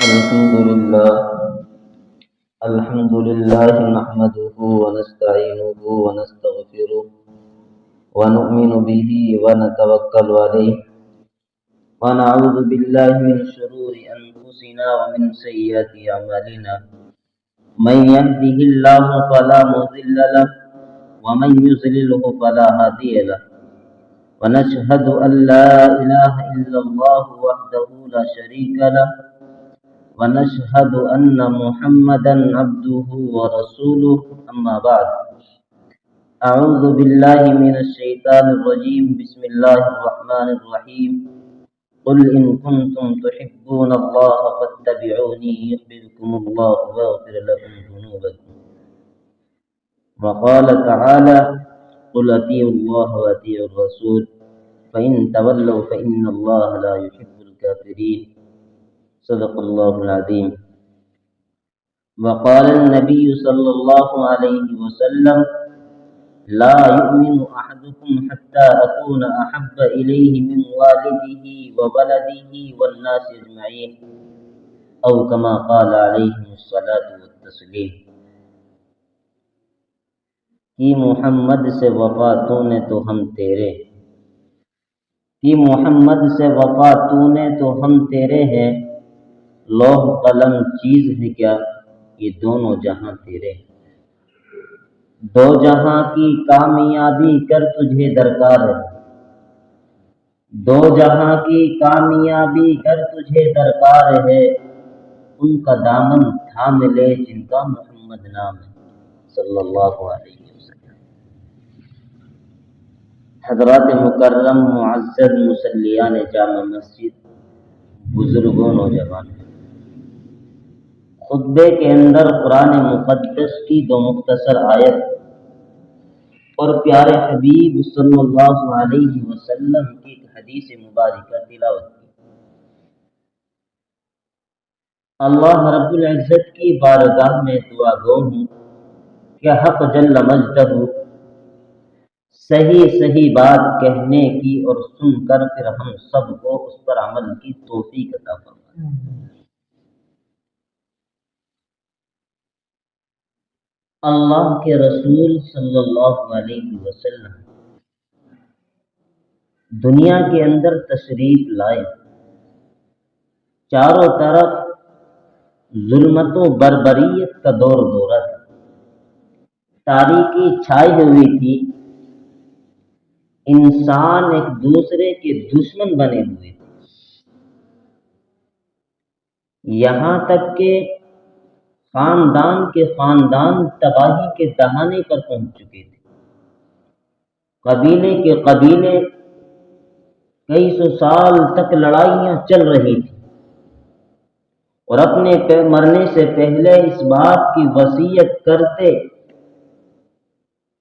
الحمد لله الحمد لله نحمده ونستعينه ونستغفره ونؤمن به ونتوكل عليه ونعوذ بالله من شرور أنفسنا ومن سيئات أعمالنا من يهده الله فلا مضل له ومن يضلله فلا هادي له ونشهد أن لا إله إلا الله وحده لا شريك له ونشهد أن محمدا عبده ورسوله أما بعد أعوذ بالله من الشيطان الرجيم بسم الله الرحمن الرحيم قل إن كنتم تحبون الله فاتبعوني يحببكم الله ويغفر لكم ذنوبكم وقال تعالى قل أطيعوا الله وأطيعوا الرسول فإن تولوا فإن الله لا يحب الكافرين صدق الله العظيم وقال النبي صلى الله عليه وسلم لا يؤمن أحدكم حتى أكون أحب إليه من والده وولده والناس أجمعين أو كما قال عليه الصلاة والتسليم کہ محمد سے وفا تو نے تو ہم تیرے کہ محمد سے وفا تو نے تو ہم تیرے ہیں لوح قلم چیز ہے کیا یہ دونوں جہاں تیرے ہیں دو جہاں کی کامیابی کر تجھے درکار ہے دو جہاں کی کامیابی کر تجھے درکار ہے ان کا دامن تھام لے جن کا محمد نام ہے صلی اللہ علیہ وسلم۔ حضرات مکرم معزز مصلیان جامع مسجد، بزرگوں، نوجوانوں، خطبے کے اندر قرآن مقدس کی دو مختصر آیت اور پیارے حبیب صلی اللہ علیہ وسلم کی ایک حدیث مبارکہ تلاوت کی۔ اللہ رب العزت کی بارگاہ میں دعا گو ہوں کہ حق جل مجدہ صحیح بات کہنے کی اور سن کر پھر ہم سب کو اس پر عمل کی توفیق عطا فرمائے۔ اللہ کے رسول صلی اللہ علیہ وسلم دنیا کے اندر تشریف لائے، چاروں طرف ظلمت و بربریت کا دور دورہ تھا، تاریکی چھائی ہوئی تھی، انسان ایک دوسرے کے دشمن بنے ہوئے تھے، یہاں تک کہ خاندان کے خاندان تباہی کے دہانے پر پہنچ چکے تھے، قبیلے کے قبیلے کئی سو سال تک لڑائیاں چل رہی تھیں اور اپنے مرنے سے پہلے اس بات کی وصیت کرتے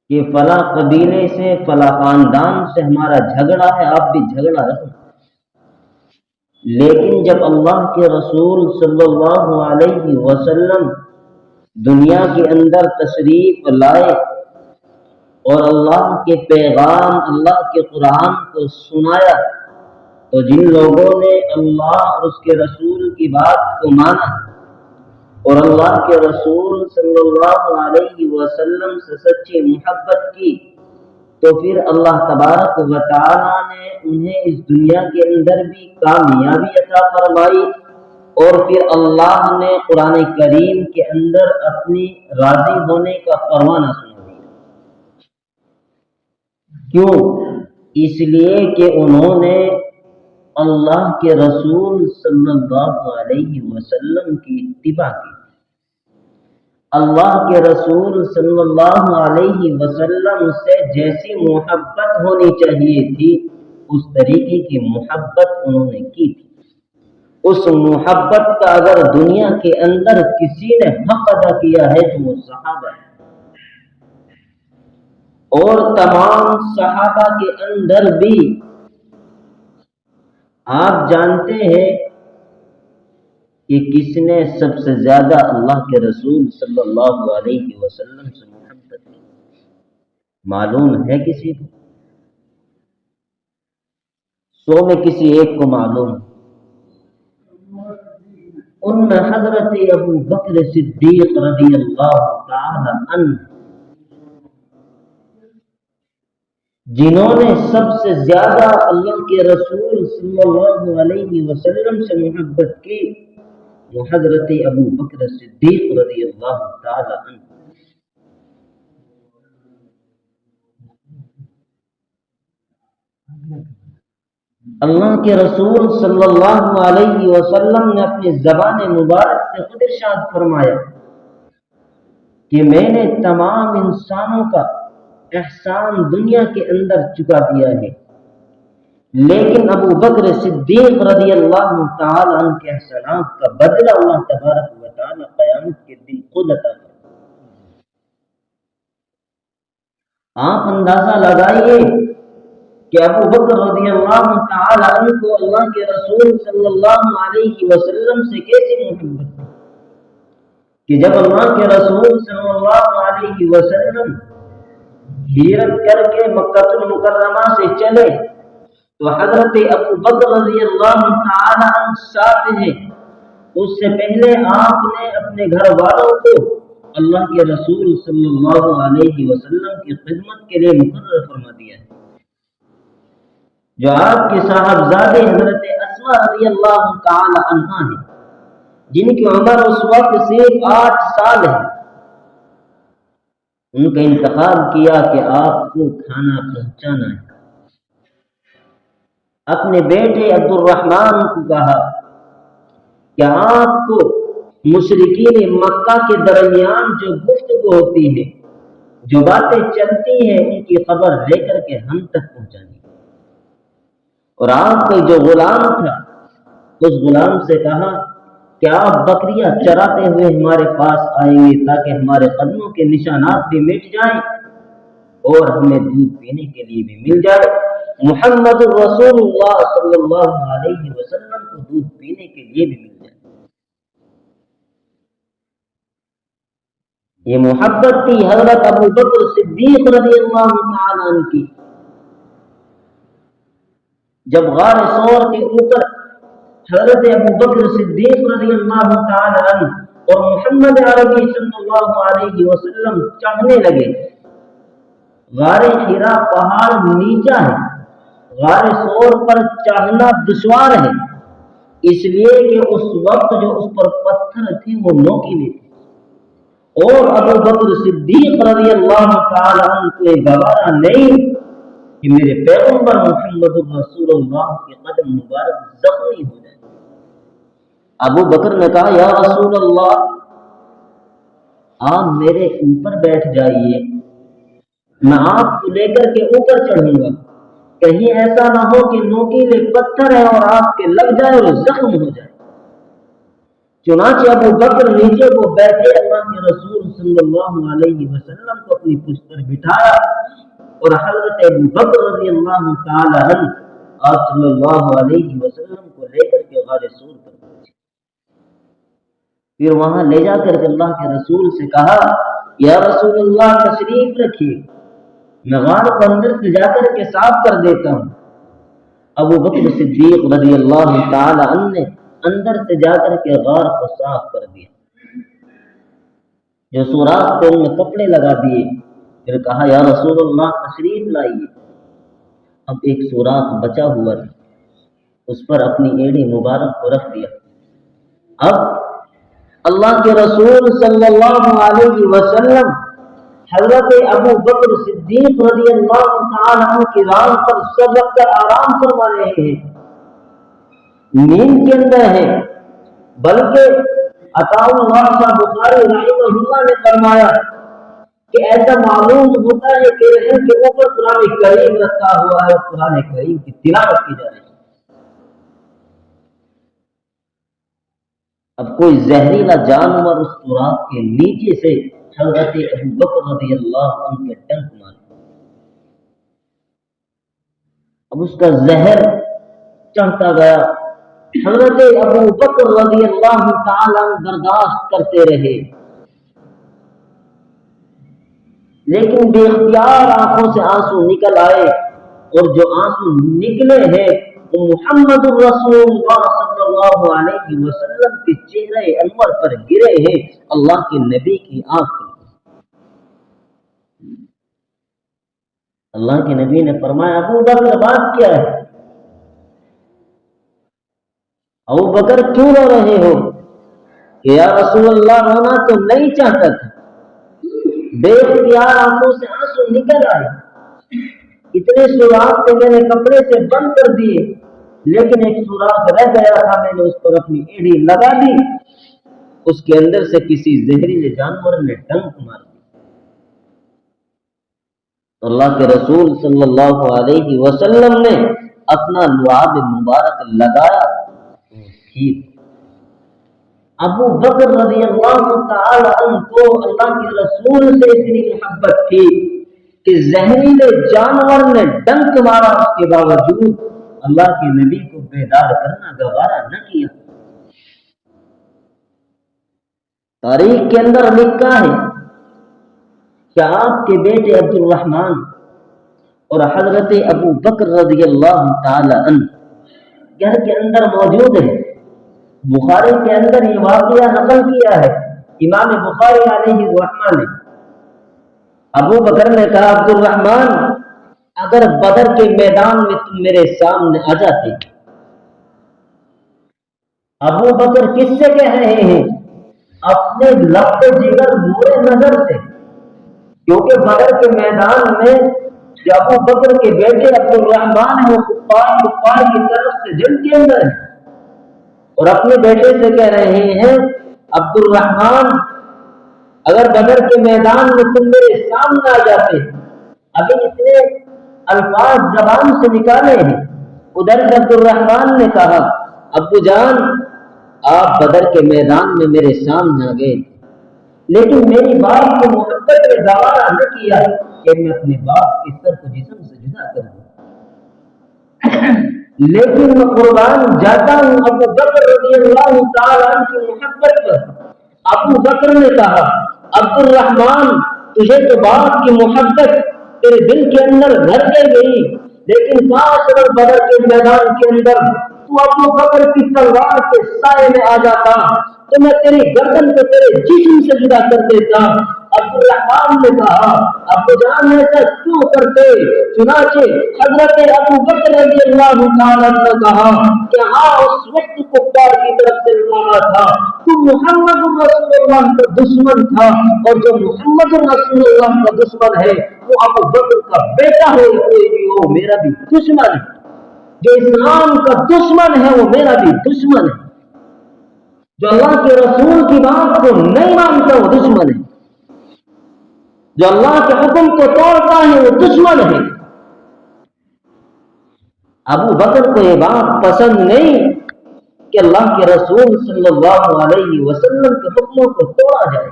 کہ فلاں قبیلے سے فلاں خاندان سے ہمارا جھگڑا ہے، آپ بھی جھگڑا رکھنا۔ لیکن جب اللہ کے رسول صلی اللہ علیہ وسلم دنیا کے اندر تشریف لائے اور اللہ کے پیغام، اللہ کے قرآن کو سنایا، تو جن لوگوں نے اللہ اور اس کے رسول کی بات کو مانا اور اللہ کے رسول صلی اللہ علیہ وسلم سے سچی محبت کی، تو پھر اللہ تبارک و تعالی نے انہیں اس دنیا کے اندر بھی کامیابی عطا فرمائی اور پھر اللہ نے قرآن کریم کے اندر اپنی راضی ہونے کا فرمانا سنا دیا۔ کیوں؟ اس لیے کہ انہوں نے اللہ کے رسول صلی اللہ علیہ وسلم کی اتباع کی، اللہ کے رسول صلی اللہ علیہ وسلم سے جیسی محبت ہونی چاہیے تھی اس طریقے کی محبت انہوں نے کی تھی۔ اس محبت کا اگر دنیا کے اندر کسی نے حق ادا کیا ہے تو وہ صحابہ ہے، اور تمام صحابہ کے اندر بھی آپ جانتے ہیں کہ کس نے سب سے زیادہ اللہ کے رسول صلی اللہ علیہ وسلم سے محبت کی؟ معلوم ہے کسی کو؟ 100 میں کسی ایک کو معلوم، ان میں حضرت ابو بکر صدیق رضی اللہ تعالی عنہ جنہوں نے سب سے زیادہ اللہ کے رسول صلی اللہ علیہ وسلم سے محبت کی، وہ حضرت ابو بکر صدیق رضی اللہ تعالی عنہ۔ اللہ کے رسول صلی اللہ علیہ وسلم نے اپنی زبان مبارک سے خود ارشاد فرمایا کہ میں نے تمام انسانوں کا احسان دنیا کے اندر چکا دیا ہے، لیکن ابو بکر صدیق رضی اللہ تعالی عنہ کے احسانات کا بدلہ اللہ تبارک و تعالی قیامت کے دن خود عطا کرے۔ آپ اندازہ لگائیے کہ ابو بکر رضی اللہ تعالی عنہ کو اللہ کے رسول صلی اللہ علیہ وسلم سے کیسی محبت تھی کہ جب اللہ کے رسول صلی اللہ علیہ وسلم ہجرت کر کے مکہ المکرمہ سے چلے تو حضرت ابو بکر رضی اللہ تعالی عنہ ساتھ ہیں۔ اس سے پہلے آپ نے اپنے گھر والوں کو اللہ کے رسول صلی اللہ علیہ وسلم کی خدمت کے لیے مقرر فرما دیا ہے۔ جو آپ کے صاحبزادے حضرت اسماء رضی اللہ تعالی عنہا ہیں، جن کی عمر اس وقت صرف 8 سال ہے، ان کا انتخاب کیا کہ آپ کو کھانا پہنچانا ہے۔ اپنے بیٹے عبد الرحمن کو کہا کہ آپ کو مشرکین مکہ کے درمیان جو گفتگو ہوتی ہے، جو باتیں چلتی ہیں، ان کی خبر لے کر کے ہم تک پہنچانی۔ اور آپ کا جو غلام تھا، اس غلام سے کہا کہ آپ بکریاں چراتے ہوئے ہمارے پاس آئیں گے تاکہ ہمارے قدموں کے نشانات بھی مٹ جائیں اور ہمیں دودھ پینے کے لیے بھی مل جائے۔ محمد رسول اللہ صلی اللہ علیہ وسلم کو دودھ پینے کے لیے بھی مل جائے۔ یہ محبت تھی حضرت ابو بکر صدیق رضی اللہ تعالی عنہ کی۔ جب غار ثور کے اوپر حضرت ابو بکر صدیق رضی اللہ تعالی عنہ اور محمد عربی صلی اللہ علیہ وسلم چڑھنے لگے، غار حرا پہاڑ نیچا ہے، غار ثور پر چڑھنا دشوار ہے، اس لیے کہ اس وقت جو اس پر پتھر تھے وہ نوکیلے تھے، اور ابو بکر صدیق رضی اللہ تعالی عنہ کو گوارا نہیں کہ میرے پیغمبر محمد رسول اللہ کے قدم مبارک زخمی ہو جائے۔ ابو بکر نے کہا یا رسول اللہ، آپ میرے اوپر بیٹھ جائیے، میں آپ کو لے کر کے اوپر چڑھوں گا، کہیں ایسا نہ ہو کہ نوکیلے پتھر ہے اور آپ کے لگ جائے اور زخم ہو جائے۔ چنانچہ ابو بکر نیچے کو بیٹھے، اللہ کے رسول صلی اللہ علیہ وسلم کو اپنی پشت پر بٹھایا اور حضرت ابو بکر رضی اللہ تعالی عنہ آپ صلی اللہ علیہ وسلم کو لے کر کے غار ثور پر پہنچے۔ پھر وہاں لے جا کر کے اللہ کے رسول سے کہا یا رسول اللہ تشریف رکھیے، میں غار کو اندر سے جا کر کے صاف کر دیتا ہوں۔ ابو بکر صدیق رضی اللہ تعالی عنہ نے اندر سے جا کر کے غار کو صاف کر دیا، جو سوراخ پہ ان میں کپڑے لگا دیے، پھر کہا یا رسول اللہ تشریف لائیے۔ اب ایک سوراخ بچا ہوا تھا، اس پر اپنی ایڑی مبارک کو رکھ دیا۔ اب اللہ کے رسول صلی اللہ علیہ وسلم حضرت ابو بکر صدیق رضی اللہ تعالی عنہ کی ران پر سر رکھ کر آرام فرما رہے ہیں، نیند کے اندر ہے، بلکہ عطاء اللہ صاحب بخاری رحمہ اللہ نے فرمایا کہ ایسا معلوم ہوتا ہے کہ رحم کے اوپر قرآن کریم رکھا ہوا ہے اور قرآن کریم کی تلاوت کی جا رہی ہے۔ اب کوئی زہریلا جانور اس سوراخ کے نیچے سے حضرت ابو بکر رضی اللہ عنہ کے ڈنک مارے، اب اس کا زہر چڑھتا گیا، حضرت ابو بکر رضی اللہ تعالی عنہ برداشت کرتے رہے، لیکن بے اختیار آنکھوں سے آنسو نکل آئے، اور جو آنسو نکلے ہیں وہ محمد رسول اللہ صلی اللہ اللہ علیہ وسلم کے چہرے انور پر گرے ہیں اللہ کے نبی کی آنکھ میں۔ اللہ کے نبی نے فرمایا ابو بکر بات کیا ہے؟ ابو بکر کیوں رو رہے ہو؟ کہ یا رسول اللہ رونا تو نہیں چاہتا تھا، بے اختیار آنکھوں سے آنسو نکل آئے، اتنے سوراخ تھے میں نے کپڑے سے بند کر دیے، لیکن ایک سوراخ رہ گیا تھا، میں نے اس پر اپنی ایڑی لگا دی، اس کے اندر سے کسی زہریلے جانور نے ڈنک مار دی۔ اللہ کے رسول صلی اللہ علیہ وسلم نے اپنا لعاب مبارک لگایا، ٹھیک۔ ابو بکر رضی اللہ تعالی عنہ کو اللہ کے رسول سے اتنی محبت تھی کہ زہریلے جانور نے ڈنک مارا، اس کے باوجود اللہ کے نبی کو بیدار کرنا گوارا نہ کیا۔ تاریخ کے اندر لکھا ہے کہ آپ کے بیٹے عبد الرحمن اور حضرت ابو بکر رضی اللہ تعالی عنہ گھر کے اندر موجود ہیں۔ بخاری کے اندر یہ واقعہ نقل کیا ہے امام بخاری علیہ الرحمہ نے۔ ابو بکر نے کہا عبد الرحمن اگر بدر کے میدان میں تم میرے سامنے آ جاتے۔ ابو بکر کس سے کہہ رہے ہیں؟ اپنے لب جگر نور نظر سے، کیونکہ بدر کے میدان میں جو ابو بکر کے بیٹے عبد الرحمن ہے وہ کفار کی طرف سے جنگ کے اندر ہے، اور اپنے بیٹے سے کہہ رہے ہیں عبد الرحمن اگر بدر کے میدان میں تم میرے سامنے آ جاتے۔ ابھی اتنے الفاظ زبان سے نکالے ہیں، ادھر سے عبد الرحمن نے کہا ابو جان آپ بدر کے میدان میں میرے سامنے آ گئے، لیکن میری باپ کی محبت نے گوارا نہ کیا کہ میں اپنے باپ کے سر کو جسم سے جدا کر دوں، لیکن میں قربان جاتا ہوں ابو بکر رضی اللہ تعالیٰ عنہ کی محبت پر۔ ابو بکر نے کہا عبد الرحمن تجھے تو باپ کی محبت تیرے دل کے اندر گھر گئی، لیکن کاش اگر بدر کے میدان کے اندر تو ابو بکر کی تلوار کے سائے میں آ جاتا تو میں تیری گردن کو تیرے جسم سے جدا کر دیتا۔ عبد الرحمن نے کہا ابو جان ایسا کیوں کرتے؟ چنانچہ حضرت ابو بکر رضی اللہ تعالیٰ نے کہا کہ ہاں اس وقت کفار کی طرف سے لگا تھا تو محمد رسول اللہ کا دشمن تھا، اور جو محمد رسول اللہ کا دشمن ہے وہ ابو بکر کا بیٹا ہو کوئی بھی ہو میرا بھی دشمن ہے، جو اسلام کا دشمن ہے وہ میرا بھی دشمن ہے، جو اللہ کے رسول کی بات کو نہیں مانتا وہ دشمن ہے، جو اللہ کے حکم کو توڑتا ہے وہ دشمن ہے۔ ابو بکر کو یہ بات پسند نہیں کہ اللہ کے رسول صلی اللہ علیہ وسلم کے حکموں کو توڑا جائے،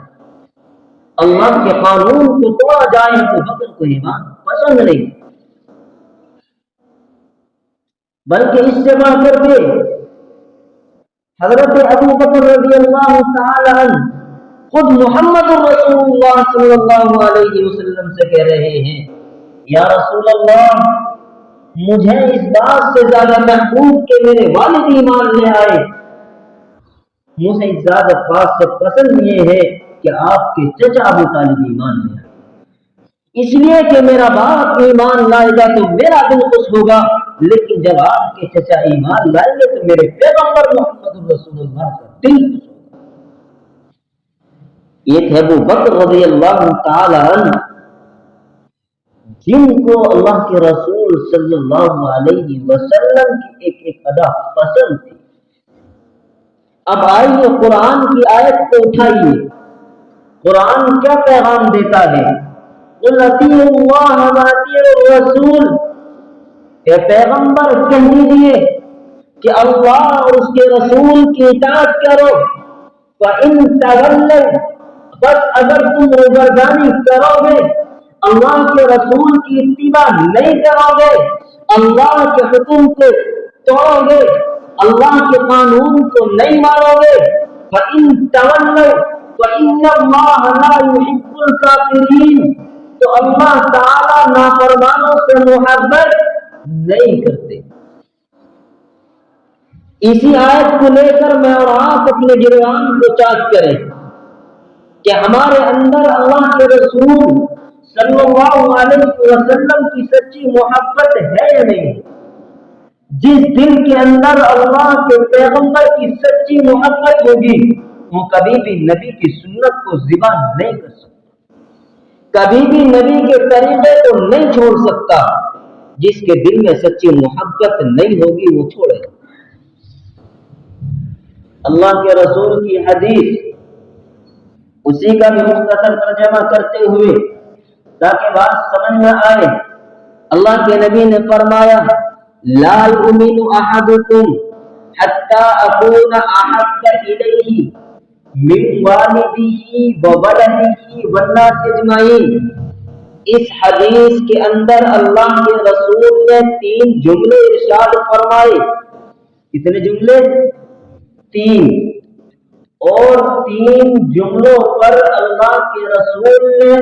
اللہ کے قانون کو توڑا جائے، ابو بکر کو یہ بات پسند نہیں، بلکہ اس سے بڑھ کر کے حضرت ابو بکر رضی اللہ تعالی عنہ خود محمد رسول اللہ صلی اللہ علیہ وسلم سے کہہ رہے ہیں یا رسول اللہ مجھے اس بات سے زیادہ محبوب کہ میرے والد ایمان لے آئے، مجھے اس زیادہ بات سے پسند یہ ہے کہ آپ کے چچا ابو طالب ایمان لے آئے، اس لیے کہ میرا باپ ایمان لائے گا تو میرا دل خوش ہوگا، لیکن جب آپ کے چچا ایمان لائیں گے تو میرے پیغمبر محمد رسول اللہ کا دل خوش ہوگا۔ یہ تھے ابو بکر رضی اللہ تعالی عنہ جن کو اللہ کے رسول صلی اللہ علیہ وسلم کی ایک ایک ادا پسند تھی۔ اب آئیے قرآن کی آیت کو اٹھائیے، قرآن کیا پیغام دیتا ہے؟ قُلْ اطیعوا اللَّهَ وَاطِیعُوا الرَّسُولَ، اے پیغمبر کہہ دیجیے کہ اللہ اور اس کے رسول کی اطاعت کرو، فَإِن تَوَلَّوْا، بس اگر تم روگردانی کرو گے، اللہ کے رسول کی اتباع نہیں کرو گے، اللہ کے حکم کو توڑو گے، اللہ کے قانون کو نہیں مانو گے، فَإِن تَوَلَّوْا فَإِنَّ اللَّهَ لَا يُحِبُّ الْكَافِرِينَ، تو اللہ تعالیٰ نافرمانوں سے محبت نہیں کرتے۔ اسی آیت کو لے کر میں اور آپ اپنے گروان کو چاک کریں کہ ہمارے اندر اللہ کے رسول صلی اللہ علیہ وسلم کی سچی محبت ہے یا نہیں۔ جس دل کے اندر اللہ کے پیغمبر کی سچی محبت ہوگی وہ کبھی بھی نبی کی سنت کو ذبح نہیں کر سکتا، کبھی بھی نبی کے طریقے کو نہیں چھوڑ سکتا۔ جس کے دل میں سچی محبت نہیں ہوگی وہ چھوڑے گا۔ اللہ کے رسول کی حدیث، اسی کا بھی مختصر ترجمہ کرتے ہوئے تاکہ بات سمجھ میں آئے، اللہ کے نبی نے فرمایا لا یؤمن احدکم حتی اکون احب الیہ من والدہ وولدہ والناس اجمعین۔ اس حدیث کے اندر اللہ کے رسول نے 3 جملے ارشاد فرمائے۔ کتنے جملے؟ 3۔ اور 3 جملوں پر اللہ کے رسول نے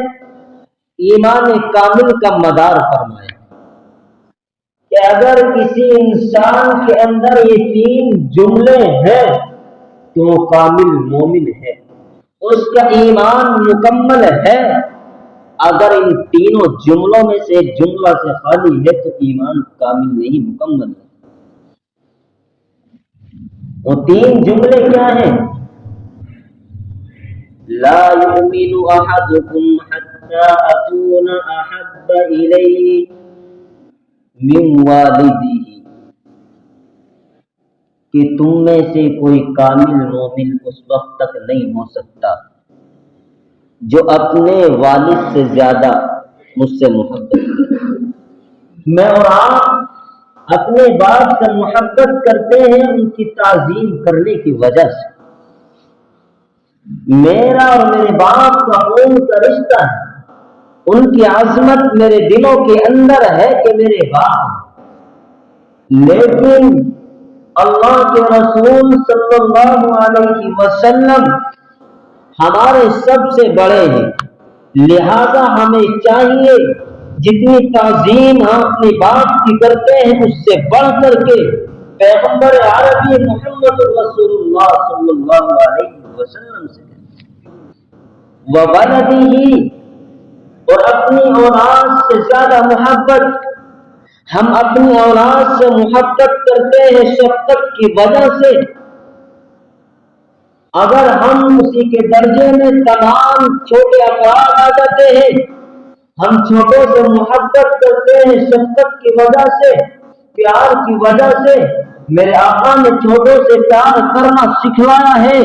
ایمان کامل کا مدار فرمایا کہ اگر کسی انسان کے اندر یہ 3 جملے ہیں تو وہ کامل مومن ہے، اس کا ایمان مکمل ہے۔ اگر ان تینوں جملوں میں سے ایک جملہ سے خالی ہے تو ایمان کامل نہیں، مکمل ہے۔ وہ 3 جملے کیا ہیں؟ لا یؤمن احدکم حتی اکون احب الیہ من والدہ، کہ تم میں سے کوئی کامل مومن اس وقت تک نہیں ہو سکتا جو اپنے والد سے زیادہ مجھ سے محبت کرے۔ میں اور آپ اپنے باپ سے محبت کرتے ہیں ان کی تعظیم کرنے کی وجہ سے۔ میرا اور میرے باپ کا خون کا رشتہ ہے، ان کی عظمت میرے دلوں کے اندر ہے کہ میرے باپ، لیکن اللہ کے رسول صلی اللہ علیہ وسلم ہمارے سب سے بڑے ہیں، لہذا ہمیں چاہیے جتنی تعظیم ہم اپنے باپ کی کرتے ہیں اس سے بڑھ کر کے پیغمبر عربی محمد رسول اللہ صلی اللہ علیہ وسلم سے وولدہ، اور اپنی اولاد سے زیادہ محبت ہم اپنی اولاد سے محبت کرتے ہیں شفقت کی وجہ سے۔ اگر ہم اسی کے درجے میں تمام چھوٹے افراد آ جاتے ہیں، ہم چھوٹوں سے محبت کرتے ہیں شفقت کی وجہ سے، پیار کی وجہ سے۔ میرے آقا نے چھوٹوں سے پیار کرنا سکھلایا ہے۔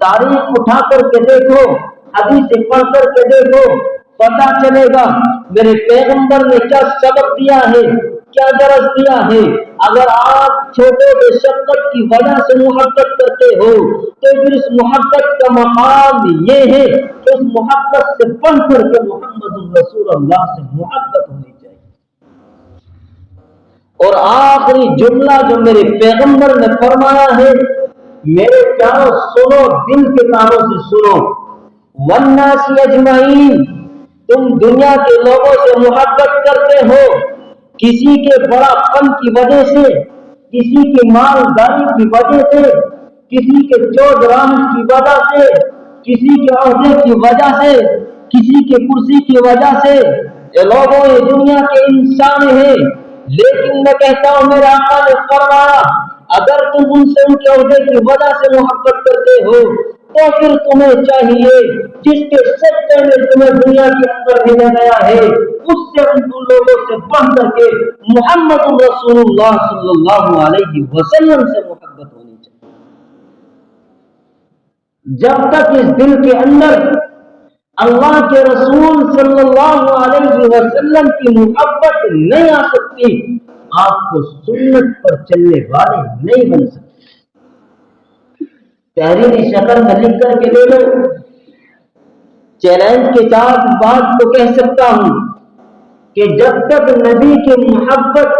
تاریخ اٹھا کر کے دیکھو، حدیث پڑھ کر کے دیکھو، پتا چلے گا میرے پیغمبر نے کیا سبق دیا ہے، کیا درس دیا ہے۔ اگر آپ چھوٹوں سے شفقت کی وجہ سے محبت کرتے ہو تو پھر اس محبت کا مقام یہ ہے کہ اس محبت سے بڑھ کر کے محمد رسول اللہ سے محبت ہونی چاہیے۔ اور آخری جملہ جو میرے پیغمبر نے فرمایا ہے، میرے پیاروں سنو، دل کے کانوں سے سنو، والناس اجمعین، تم دنیا کے لوگوں سے محبت کرتے ہو کسی کے بڑا پن کی وجہ سے، کسی کی مالداری کی وجہ سے، کسی کے چود رام کی وجہ سے، کسی کے عہدے کی وجہ سے، کسی کے کرسی کی وجہ سے۔ یہ لوگوں یہ دنیا کے انسان ہیں، لیکن میں کہتا ہوں میرے آقا نے فرمایا اگر تم ان سے ان کے عہدے کی وجہ سے محبت کرتے ہو تو پھر تمہیں چاہیے جس کے سچے میں تمہیں دنیا کے اندر بھیجا گیا ہے اس سے ان لوگوں سے بڑھ کر کے محمد رسول اللہ صلی اللہ علیہ وسلم سے محبت ہونی چاہیے۔ جب تک اس دل کے اندر اللہ کے رسول صلی اللہ علیہ وسلم کی محبت نہیں آ سکتی، آپ کو سنت پر چلنے والے نہیں بن سکتے۔ تحریری شکل میں لکھ کر کے لے لو، چیلنج کے ساتھ بات کو کہہ سکتا ہوں کہ جب تک نبی کی محبت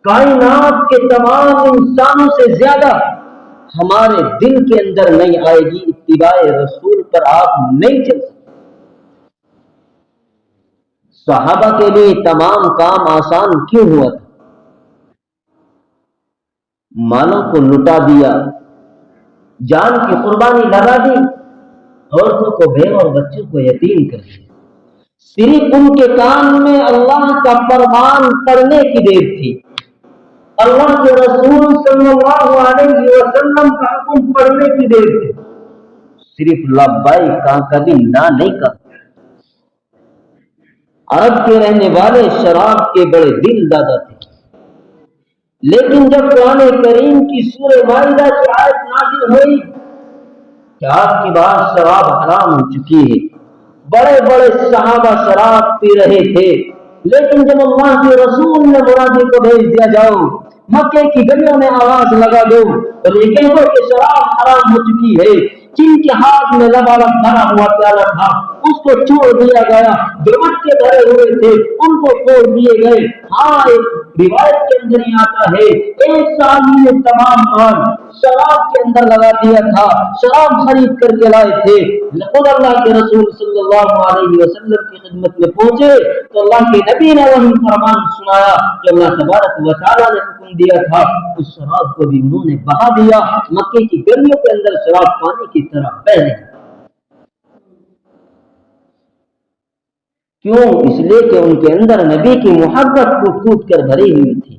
کائنات کے تمام انسانوں سے زیادہ ہمارے دل کے اندر نہیں آئے گی، اتباع رسول پر آپ نہیں چل سکتے۔ صحابہ کے لیے تمام کام آسان کیوں ہوا تھا؟ مالوں کو لٹا دیا، جان کی قربانی لگا دی، عورتوں کو بیوہ اور بچوں کو یتیم کر دیا، صرف ان کے کان میں اللہ کا فرمان پڑھنے کی دیر تھی، اللہ کے رسول صلی اللہ علیہ وسلم کا حکم پڑھنے کی دیر تھی، صرف لبیک کہا، کبھی نہ نہیں کہا۔ عرب کے رہنے والے شراب کے بڑے دل دادا تھے، لیکن جب قرآن کریم کی سورہ مائدہ کی آیت نازل ہوئی کہ آج کے بعد شراب حرام ہو چکی ہے، بڑے بڑے صحابہ شراب پی رہے تھے، لیکن جب اللہ کے رسول نے منادی کو بھیج دیا، جاؤ مکے کی گلیوں میں آواز لگا دو اور یہ کہہ دو کہ شراب حرام ہو چکی ہے، جن کے ہاتھ میں لبالب بھرا ہوا پیالہ تھا اس کو چھوڑ دیا گیا، جو مٹکے بھرے ہوئے تھے ان کو چھوڑ دیے گئے۔ ہاں، ایک روایت کے اندر ہی آتا ہے ایک صحابی نے تمام مال شراب کے اندر لگا دیا تھا، شراب خرید کر کے لائے تھے، خود اللہ کے رسول صلی اللہ علیہ وسلم کی خدمت میں پہنچے تو اللہ کے نبی نے وہی فرمان سنایا کہ اللہ تبارک و تعالیٰ نے حکم دیا تھا، اس شراب کو بھی انہوں نے بہا دیا، مکے کی گلیوں کے اندر شراب پانی کی طرح بہہ رہی۔ کیوں؟ اس لیے کہ ان کے اندر نبی کی محبت ٹوٹ ٹوٹ کر بھری ہوئی تھی۔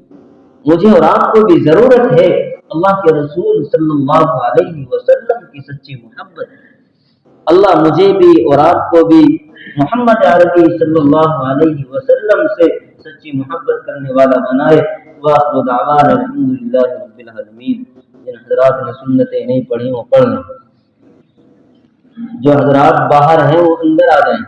مجھے اور آپ کو بھی ضرورت ہے اللہ کے رسول صلی اللہ علیہ وسلم کی سچی محبت۔ اللہ مجھے بھی اور آپ کو بھی محمد عربی صلی اللہ علیہ وسلم سے سچی محبت کرنے والا بنائے۔ وآخر دعوانا الحمدللہ رب العالمین۔ جن حضرات نے سنتیں نہیں پڑھی وہ پڑھ لیں، جو حضرات باہر ہیں وہ اندر آ جائیں۔